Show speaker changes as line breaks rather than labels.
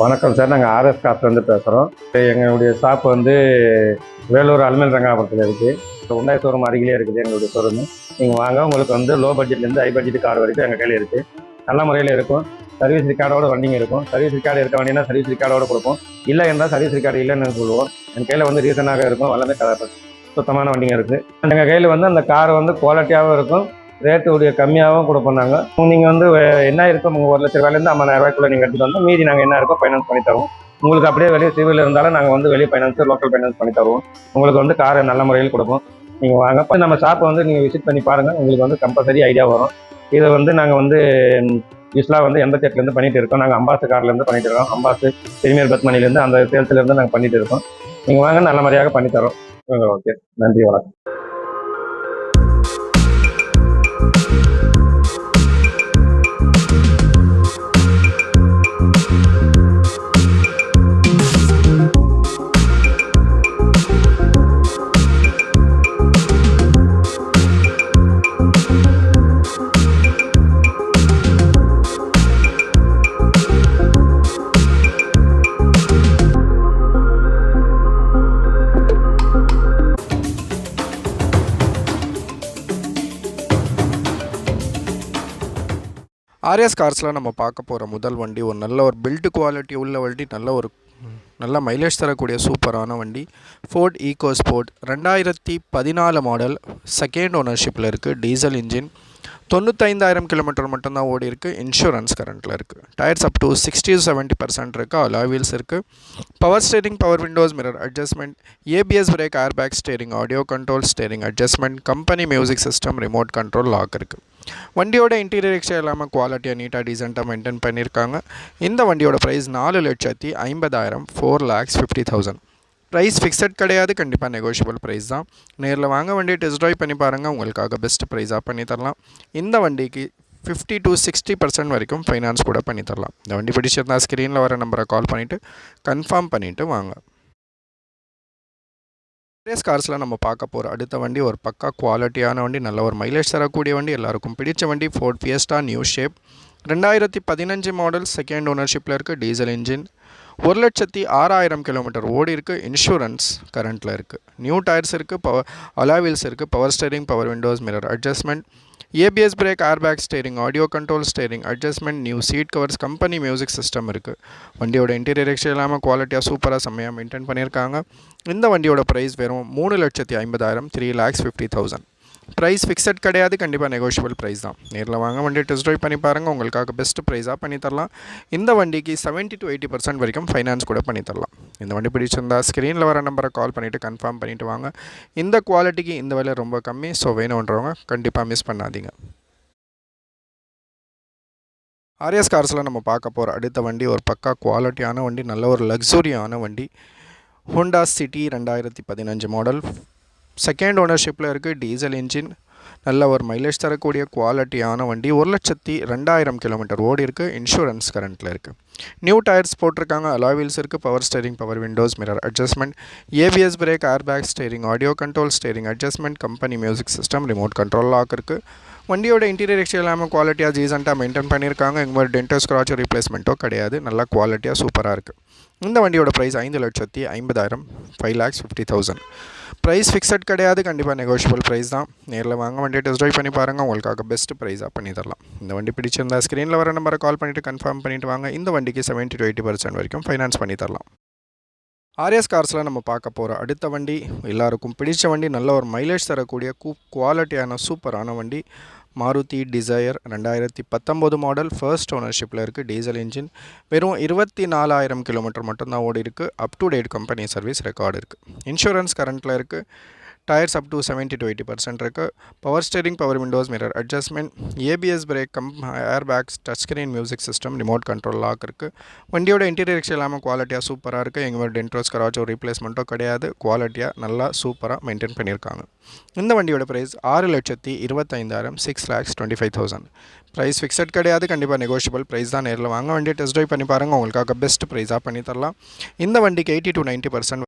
வணக்கம் சார். நாங்கள் ஆர்எஸ் கார்ஸ்லேருந்து பேசுகிறோம். எங்களுடைய ஷாப் வந்து வேலூர் அலுமல் ரங்காபுரத்தில் இருக்குது. உண்டாய் ஷோரூம் அருகிலே இருக்குது எங்களுடைய ஷோரூமு. நீங்கள் வாங்க, உங்களுக்கு வந்து லோ பட்ஜெட்லேருந்து ஹை பட்ஜெட் கார் வரைக்கும் எங்கள் கையில் இருக்குது. நல்ல முறையில் இருக்கும். சர்வீஸ் ரிக்கார்டோட வண்டிங்க இருக்கும். சர்வீஸ் ரிக்கார்டு இருக்க வண்டினா சர்வீஸ் ரிக்கார்டோட கொடுப்போம். இல்லை என்றால் சர்வீஸ் ரிக்கார்டு இல்லைன்னு சொல்லுவோம். எங்கள் கையில் வந்து ரீசனாக இருக்கும். எல்லாமே சுத்தமான வண்டிங்க இருக்குது. எங்கள் கையில் வந்து அந்த கார் வந்து குவாலிட்டியாகவும் இருக்கும், ரேட்டு உடைய கம்மியாகவும் கொடுப்போம். நாங்கள் நீங்கள் வந்து என்ன இருக்கும், உங்கள் 1,00,000 50,000 நீங்கள் எடுத்துகிட்டு வந்து மீதி நாங்கள் என்ன இருக்கோ ஃபைனான்ஸ் பண்ணி தருவோம். உங்களுக்கு அப்படியே வெளியே சிவில் இருந்தாலும் நாங்கள் வந்து வெளியே ஃபைனான்ஸ், லோக்கல் ஃபைனான்ஸ் பண்ணி தருவோம். உங்களுக்கு வந்து காரை நல்ல முறையில் கொடுப்போம். நீங்கள் வாங்க, இப்போ நம்ம ஷாப்பை வந்து நீங்கள் விசிட் பண்ணி பாருங்கள். உங்களுக்கு வந்து கம்பல்சரி ஐடியா வரும். இதை வந்து நாங்கள் வந்து யூஸ்வலாக வந்து 88லேருந்து பண்ணிகிட்டு இருக்கோம். நாங்கள் அம்பாசு கார்லேருந்து பண்ணிகிட்டு இருக்கோம். அம்பாசு பிரீமியர் பத்மனிலேருந்து அந்த சேல்ஸ்லேருந்து நாங்கள் பண்ணிகிட்டு இருக்கோம். நீங்கள் வாங்க, நல்ல முறையாக பண்ணித்தரோம். ஓகே, நன்றி, வணக்கம்.
ஆர்எஸ் கார்ஸில் நம்ம பார்க்க போகிற முதல் வண்டி ஒரு நல்ல ஒரு பில்டு குவாலிட்டி உள்ள வண்டி, நல்ல மைலேஜ் தரக்கூடிய சூப்பரான வண்டி. Ford EcoSport 2014 model, second ஓனர்ஷிப்பில் இருக்குது. டீசல் இன்ஜின், 95,000 கிலோமீட்டர் மட்டும்தான் ஓடி இருக்குது. இன்சூரன்ஸ் கரண்ட்டில் இருக்குது. டயர்ஸ் அப் டு 60-70% இருக்குது. அலாய் வீல்ஸ் இருக்குது. Power steering, power windows, mirror adjustment, ABS brake, air bag steering, audio control, steering adjustment, company music system, remote control lock இருக்குது. வண்டியோட இன்டீரியர் எக்ஸ்ட்ரா இல்லாமல் குவாலிட்டியாக நீட்டாக டீசெண்டாக மெயின்டைன் பண்ணியிருக்காங்க. இந்த வண்டியோட ப்ரைஸ் 4,50,000, 4,50,000. ப்ரைஸ் ஃபிக்ஸட் கிடையாது, கண்டிப்பாக நெகோஷியபிள் ப்ரைஸ் தான். நேரில் வாங்க, வண்டியை டெஸ்ட் ட்ரைவ் பண்ணி பாருங்கள். உங்களுக்காக பெஸ்ட் ப்ரைஸாக பண்ணி தரலாம். இந்த வண்டிக்கு 50-60% வரைக்கும் ஃபைனான்ஸ் கூட பண்ணி தரலாம். இந்த வண்டி பிடிச்சிருந்தா ஸ்க்ரீனில் வர நம்பரை கால் பண்ணிவிட்டு கன்ஃபார்ம் பண்ணிவிட்டு வாங்க. ஆர்எஸ் கார்ஸில் நம்ம பார்க்க போகிற அடுத்த வண்டி ஒரு பக்கா குவாலிட்டியான வண்டி, நல்ல ஒரு மைலேஜ் தரக்கூடிய வண்டி, எல்லாருக்கும் பிடிச்ச வண்டி. Ford Fiesta new shape, 2015 model, second ஓனர்ஷிப்பில் இருக்குது. டீசல் இன்ஜின், 1,06,000 கிலோமீட்டர் ஓடி இருக்குது. இன்சூரன்ஸ் கரண்ட்டில் இருக்குது. நியூ டயர்ஸ் இருக்குது. அலாய் வீல்ஸ் இருக்குது. Power steering, power windows, mirror adjustment, ABS brake, air bag steering, audio control, steering adjustment, new seat covers, company music system இருக்குது. வண்டியோட இன்டீரியர் எக்ஸ்ட்ரா இல்லாமல் குவாலிட்டியாக சூப்பராக செம்மையாக மெயின்டைன் பண்ணியிருக்காங்க. இந்த வண்டியோட ப்ரைஸ் வெறும் 3,50,000, 3,50,000. ப்ரைஸ் ஃபிக்ஸட் கிடையாது, கண்டிப்பாக நெகோஷியபிள் ப்ரைஸ் தான். நேரில் வாங்க, வண்டியை டெஸ்ட் ட்ரைவ் பண்ணி பாருங்கள். உங்களுக்காக பெஸ்ட் ப்ரைஸாக பண்ணி தரலாம். இந்த வண்டிக்கு 70-80% வரைக்கும் ஃபைனான்ஸ் கூட பண்ணி தரலாம். இந்த வண்டி பிடிச்சிருந்தா ஸ்க்ரீனில் வர நம்பரை கால் பண்ணிவிட்டு கன்ஃபார்ம் பண்ணிவிட்டு வாங்க. இந்த குவாலிட்டிக்கு இந்த விலை ரொம்ப கம்மி. ஸோ வேணுன்றவங்க கண்டிப்பாக மிஸ் பண்ணாதீங்க. ஆர்எஸ் கார்ஸில் நம்ம பார்க்க போகிற அடுத்த வண்டி ஒரு பக்கா குவாலிட்டியான வண்டி, நல்ல ஒரு லக்ஸுரியான வண்டி. ஹோண்டா சிட்டி 2015 மாடல், செகண்ட் ஓனர்ஷிப்பில் இருக்குது. டீசல் இன்ஜின், நல்ல ஒரு மைலேஜ் தரக்கூடிய குவாலிட்டியான வண்டி. 1,02,000 கிலோமீட்டர் ஓடி இருக்குது. இன்சூரன்ஸ் கரண்ட்டில் இருக்குது. நியூ டயர்ஸ் போட்டிருக்காங்க. அலாய் வீல்ஸ் இருக்குது. Power steering, power windows, mirror adjustment, ABS brake, air bag steering, audio control, steering adjustment, company music system, remote control lock இருக்குது. வண்டியோட இன்டீரியர் எக்ஸ்ட்ரா இல்லாமல் குவாலிட்டியாக டீசெண்டாக மெயின்டைன் பண்ணியிருக்காங்க. எங்கள் மாதிரி டென்டோ ஸ்க்ராச்சோ ரீப்ளேஸ்மெண்ட்டோ கிடையாது. நல்லா குவாலிட்டியாக சூப்பராக இருக்குது. இந்த வண்டியோட ப்ரைஸ் 5,50,000, 5,50,000. ப்ரைஸ் ஃபிக்ஸட் கிடையாது, கண்டிப்பாக நெகோஷியபிள் ப்ரைஸ் தான். நேரில் வாங்க, வண்டியை டெஸ்ட் ட்ரைவ் பண்ணி பாருங்கள். உங்களுக்காக பெஸ்ட் ப்ரைஸாக பண்ணி தரலாம். இந்த வண்டி பிடிச்சிருந்தா ஸ்க்ரீனில் வர நம்பரை கால் பண்ணிவிட்டு கன்ஃபார்ம் பண்ணிவிட்டு வாங்க. இந்த வண்டிக்கு 70-80% வரைக்கும் ஃபைனான்ஸ் பண்ணி தரலாம். ஆர்எஸ் கார்ஸில் நம்ம பார்க்க போகிற அடுத்த வண்டி எல்லாருக்கும் பிடிச்ச வண்டி, நல்ல ஒரு மைலேஜ் தரக்கூடிய குவாலிட்டியான சூப்பரான வண்டி. மாருதி டிசையர் 2019 மாடல், ஃபர்ஸ்ட் ஓனர்ஷிப்பில் இருக்குது. டீசல் இன்ஜின், வெறும் 24,000 கிலோமீட்டர் மட்டும்தான் ஓடி இருக்குது. Up to date company service record இருக்குது. இன்சூரன்ஸ் கரண்ட்டில் இருக்குது. டயர்ஸ் அப் டு 70-80% இருக்குது. Power steering, power windows, mirror adjustment, ABS brake, air bags, touch screen music system, remote control lock இருக்குது. வண்டியோட இன்டீரியர் எக்ஸ்ட்ரா இல்லாமல் குவாலிட்டியாக சூப்பராக இருக்குது. எங்கள் டென்டோஸ் கராச்சோ ரீப்ளேஸ்மெண்ட்டோ கிடையாது. குவாலிட்டியாக நல்லா சூப்பராக மெயின்டைன் பண்ணியிருக்காங்க. இந்த வண்டியோட ப்ரைஸ் 6,25,000, 6,25,000. ப்ரைஸ் ஃபிக்ஸட் கிடையாது, கண்டிப்பாக நெகோஷியபிள் ப்ரைஸ் தான். நேரில் வாங்க, வண்டியை டெஸ்ட் ட்ரைவ் பண்ணி பாருங்கள். உங்களுக்காக பெஸ்ட் ப்ரைஸாக பண்ணி தரலாம். இந்த வண்டிக்கு 80-90%